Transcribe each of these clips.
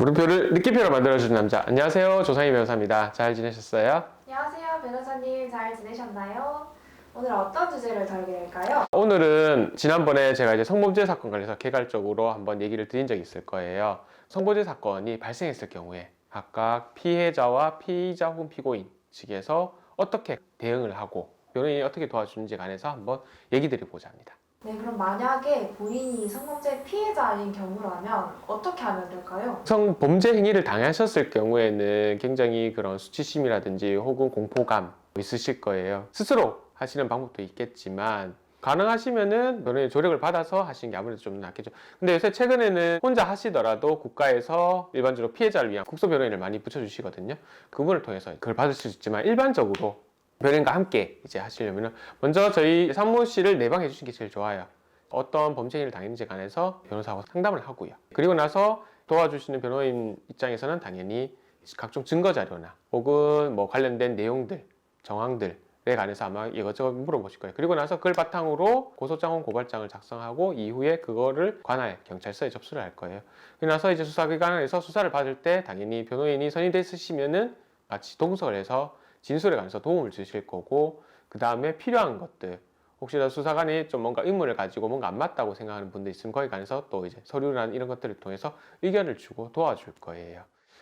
물음표를 느낌표로 만들어주는 남자. 안녕하세요, 조상희 변호사입니다. 잘 지내셨어요? 안녕하세요, 변호사님. 잘 지내셨나요? 오늘 어떤 주제를 다루게 될까요? 오늘은 지난번에 제가 이제 성범죄 사건 관련해서 개괄적으로 한번 얘기를 드린 적이 있을 거예요. 성범죄 사건이 발생했을 경우에 각각 피해자와 피의자 혹은 피고인 측에서 어떻게 대응을 하고 변호인이 어떻게 도와주는지에 관해서 한번 얘기 드려보자 합니다. 네, 그럼 만약에 본인이 성범죄 피해자인 경우라면 어떻게 하면 될까요? 성범죄 행위를 당하셨을 경우에는 굉장히 그런 수치심이라든지 혹은 공포감 있으실 거예요. 스스로 하시는 방법도 있겠지만 가능하시면은 변호인 조력을 받아서 하시는 게 아무래도 좀 낫겠죠. 근데 요새 최근에는 혼자 하시더라도 국가에서 일반적으로 피해자를 위한 국소 변호인을 많이 붙여주시거든요. 그분을 통해서 그걸 받으실 수 있지만 일반적으로 변호인과 함께 이제 하시려면은 먼저 저희 사무실을 내방해 주시는 게 제일 좋아요. 어떤 범죄 행위를 당했는지 관해서 변호사하고 상담을 하고요. 그리고 나서 도와주시는 변호인 입장에서는 당연히 각종 증거 자료나 혹은 뭐 관련된 내용들, 정황들에 관해서 아마 이것저것 물어보실 거예요. 그리고 나서 그걸 바탕으로 고소장 혹은 고발장을 작성하고 이후에 그거를 관할 경찰서에 접수를 할 거예요. 그리고 나서 이제 수사기관에서 수사를 받을 때 당연히 변호인이 선임돼 있으시면은 같이 동석을 해서 진술에 관해서 도움을 주실 거고, 그 다음에 필요한 것들, 혹시나 수사관이 좀 뭔가 의문을 가지고 뭔가 안 맞다고 생각하는 분들 있으면 거기 관해서 또 이제 서류나 이런 것들을 통해서 의견을 주고 도와줄 거예요.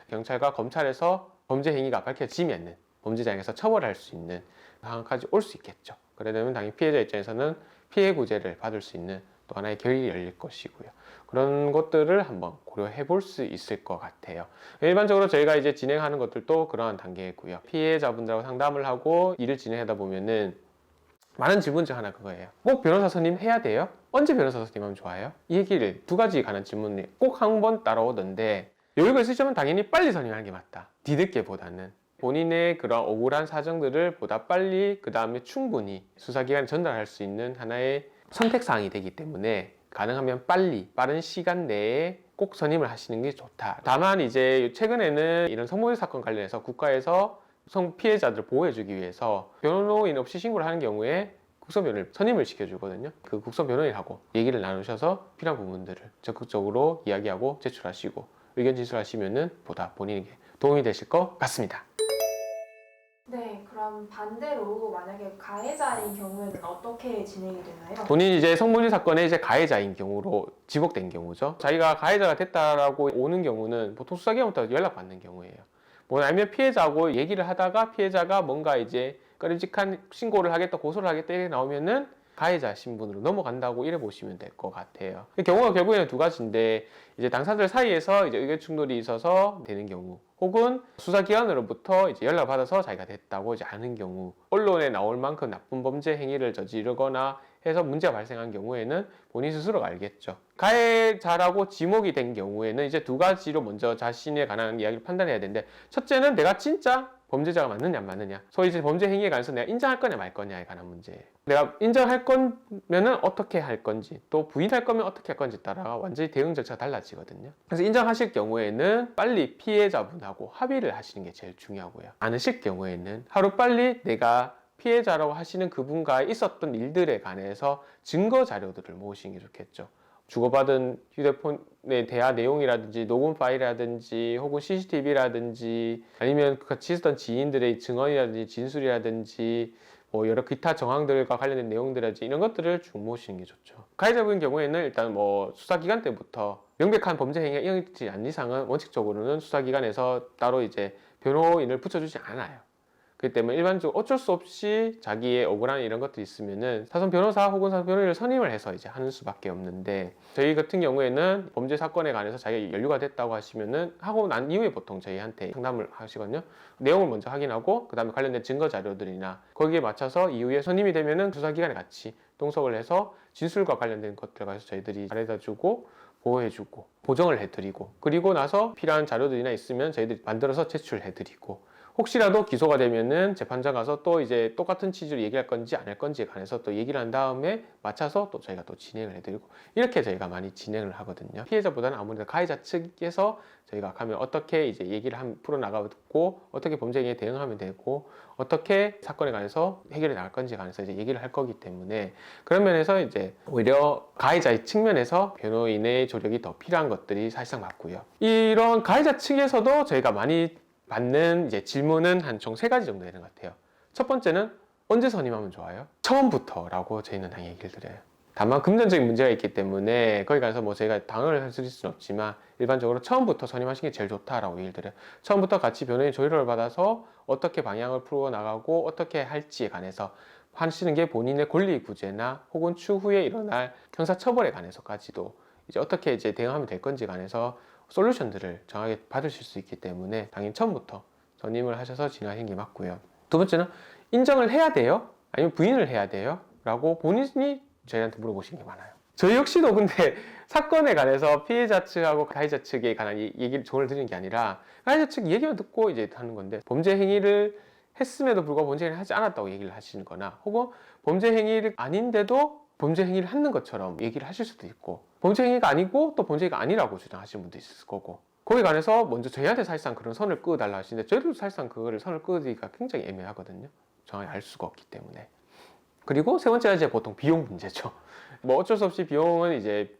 경찰과 검찰에서 범죄 행위가 밝혀지면은 범죄자에게서 처벌할 수 있는 상황까지 올 수 있겠죠. 그러려면 당연히 피해자 입장에서는 피해 구제를 받을 수 있는 또 하나의 결이 열릴 것이고요. 그런 것들을 한번 고려해 볼 수 있을 것 같아요. 일반적으로 저희가 이제 진행하는 것들도 그러한 단계고요. 피해자분들하고 상담을 하고 일을 진행하다 보면은 많은 질문 중 하나 그거예요. 꼭 변호사 선임 해야 돼요? 언제 변호사 선임하면 좋아요? 이 얘기를 두 가지 관한 질문이 꼭 한 번 따라오던데, 여유가 있으시면 당연히 빨리 선임하는 게 맞다. 뒤늦게보다는 본인의 그런 억울한 사정들을 보다 빨리 그 다음에 충분히 수사기관에 전달할 수 있는 하나의 선택사항이 되기 때문에 가능하면 빨리 빠른 시간 내에 꼭 선임을 하시는 게 좋다. 다만 이제 최근에는 이런 성범죄 사건 관련해서 국가에서 성 피해자들을 보호해주기 위해서 변호인 없이 신고를 하는 경우에 국선 변호인을 선임을 시켜주거든요. 그 국선 변호인하고 얘기를 나누셔서 필요한 부분들을 적극적으로 이야기하고 제출하시고 의견 진술하시면은 보다 본인에게 도움이 되실 것 같습니다. 네, 그럼 반대로 만약에 가해자인 경우에는 어떻게 진행이 되나요? 본인이 이제 성범죄 사건의 이제 가해자인 경우로 지목된 경우죠. 자기가 가해자가 됐다라고 오는 경우는 보통 수사기관부터 연락받는 경우예요. 뭐 아니면 피해자하고 얘기를 하다가 피해자가 뭔가 이제 꺼림직한 신고를 하겠다, 고소를 하겠다 이렇게 나오면은 가해자 신분으로 넘어간다고 이래 보시면 될 것 같아요. 경우가 결국에는 두 가지인데, 이제 당사자들 사이에서 이제 의견 충돌이 있어서 되는 경우, 혹은 수사기관으로부터 이제 연락을 받아서 자기가 됐다고 이제 아는 경우, 언론에 나올 만큼 나쁜 범죄 행위를 저지르거나 해서 문제가 발생한 경우에는 본인 스스로가 알겠죠. 가해자라고 지목이 된 경우에는 이제 두 가지로 먼저 자신에 관한 이야기를 판단해야 되는데, 첫째는 내가 진짜 범죄자가 맞느냐 안 맞느냐, 소위 이제 범죄 행위에 관해서 내가 인정할 거냐 말 거냐에 관한 문제. 내가 인정할 거면은 어떻게 할 건지, 또 부인할 거면 어떻게 할 건지 따라 완전히 대응 절차가 달라지거든요. 그래서 인정하실 경우에는 빨리 피해자분하고 합의를 하시는 게 제일 중요하고요. 않으실 경우에는 하루빨리 내가 피해자라고 하시는 그분과 있었던 일들에 관해서 증거 자료들을 모으시는 게 좋겠죠. 주고받은 휴대폰의 대화 내용이라든지 녹음 파일이라든지 혹은 CCTV라든지 아니면 같이 있었던 지인들의 증언이라든지 진술이라든지 뭐 여러 기타 정황들과 관련된 내용들이라든지 이런 것들을 쭉 모시는 게 좋죠. 가해자분 경우에는 일단 뭐 수사기관 때부터 명백한 범죄 행위가 이어지지 않는 이상은 원칙적으로는 수사기관에서 따로 이제 변호인을 붙여주지 않아요. 그렇기 때문에 일반적으로 어쩔 수 없이 자기의 억울한 이런 것들이 있으면은 사선 변호사 혹은 사선 변호인을 선임을 해서 이제 하는 수밖에 없는데, 저희 같은 경우에는 범죄 사건에 관해서 자기가 연루가 됐다고 하시면은 하고 난 이후에 보통 저희한테 상담을 하시거든요. 내용을 먼저 확인하고 그 다음에 관련된 증거 자료들이나 거기에 맞춰서 이후에 선임이 되면은 수사기관에 같이 동석을 해서 진술과 관련된 것들에 관해서 저희들이 잘해다주고 보호해주고 보정을 해드리고, 그리고 나서 필요한 자료들이나 있으면 저희들이 만들어서 제출해드리고, 혹시라도 기소가 되면은 재판장 가서 또 이제 똑같은 취지로 얘기할 건지 안 할 건지에 관해서 또 얘기를 한 다음에 맞춰서 또 저희가 또 진행을 해드리고 이렇게 저희가 많이 진행을 하거든요. 피해자보다는 아무래도 가해자 측에서 저희가 가면 어떻게 이제 얘기를 풀어나가고 어떻게 범죄 행위에 대응하면 되고 어떻게 사건에 관해서 해결해 나갈 건지에 관해서 이제 얘기를 할 거기 때문에 그런 면에서 이제 오히려 가해자의 측면에서 변호인의 조력이 더 필요한 것들이 사실상 맞고요. 이런 가해자 측에서도 저희가 많이 받는 이제 질문은 한 총 3가지 정도 되는 것 같아요. 첫 번째는 언제 선임하면 좋아요? 처음부터라고 저희는 당연히 얘기를 드려요. 다만 금전적인 문제가 있기 때문에 거기 가서 뭐 저희가 당을 해드릴 수는 없지만 일반적으로 처음부터 선임하시는 게 제일 좋다라고 얘기를 드려요. 처음부터 같이 변호인 조율을 받아서 어떻게 방향을 풀어 나가고 어떻게 할지에 관해서 하시는 게 본인의 권리 구제나 혹은 추후에 일어날 형사처벌에 관해서까지도 이제 어떻게 이제 대응하면 될 건지에 관해서 솔루션들을 정하게 받으실 수 있기 때문에 당연히 처음부터 선임을 하셔서 진행하시는 게 맞고요. 두 번째는 인정을 해야 돼요? 아니면 부인을 해야 돼요? 라고 본인이 저희한테 물어보시는 게 많아요. 저희 역시도 근데 사건에 관해서 피해자 측하고 가해자 측에 관한 얘기를 조언을 드리는 게 아니라 가해자 측 얘기만 듣고 이제 하는 건데 범죄 행위를 했음에도 불구하고 범죄 행위를 하지 않았다고 얘기를 하시는 거나 혹은 범죄 행위를 아닌데도 범죄 행위를 하는 것처럼 얘기를 하실 수도 있고 범죄 행위가 아니고 또 범죄 행위가 아니라고 주장하시는 분도 있을 거고 거기에 관해서 먼저 저희한테 사실상 그런 선을 그어달라 하시는데 저희도 사실상 그거를 선을 그어드리기가 굉장히 애매하거든요. 정확히 알 수가 없기 때문에. 그리고 세 번째가 이제 보통 비용 문제죠. 뭐 어쩔 수 없이 비용은 이제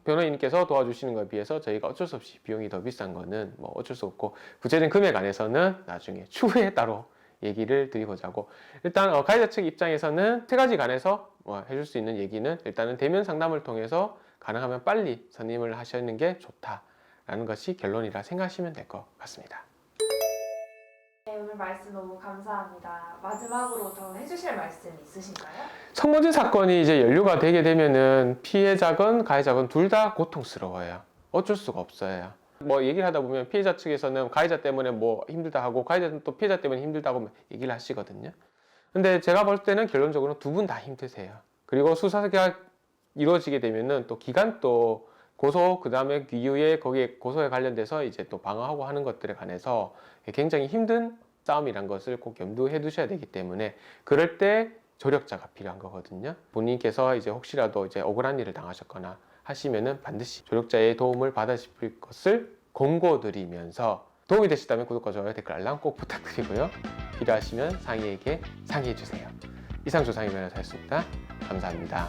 변호인님께서 도와주시는 것에 비해서 저희가 어쩔 수 없이 비용이 더 비싼 거는 뭐 어쩔 수 없고 구체적인 금액 안에서는 나중에 추후에 따로 얘기를 드리고자 하고 일단 가해자 측 입장에서는 3가지 관해서 해줄 수 있는 얘기는 일단은 대면 상담을 통해서 가능하면 빨리 선임을 하시는 게 좋다라는 것이 결론이라 생각하시면 될 것 같습니다. 네, 오늘 말씀 너무 감사합니다. 마지막으로 더 해주실 말씀 있으신가요? 성범죄 사건이 이제 연루가 되게 되면은 피해자건 가해자건 둘 다 고통스러워요. 어쩔 수가 없어요. 뭐 얘기를 하다 보면 피해자 측에서는 가해자 때문에 뭐 힘들다 하고 가해자는 또 피해자 때문에 힘들다고 얘기를 하시거든요. 근데 제가 볼 때는 결론적으로 두 분 다 힘드세요. 그리고 수사가 이루어지게 되면은 또 기간도 고소 그다음에 이후에 거기에 고소에 관련돼서 이제 또 방어하고 하는 것들에 관해서 굉장히 힘든 싸움이란 것을 꼭 염두해 두셔야 되기 때문에 그럴 때 조력자가 필요한 거거든요. 본인께서 이제 혹시라도 이제 억울한 일을 당하셨거나 하시면은 반드시 조력자의 도움을 받으실 것을 권고드리면서 도움이 되시다면 구독과 좋아요, 댓글 알람 꼭 부탁드리고요. 필요하시면 상의에게 상의해 주세요. 이상 조상의 변호사였습니다. 감사합니다.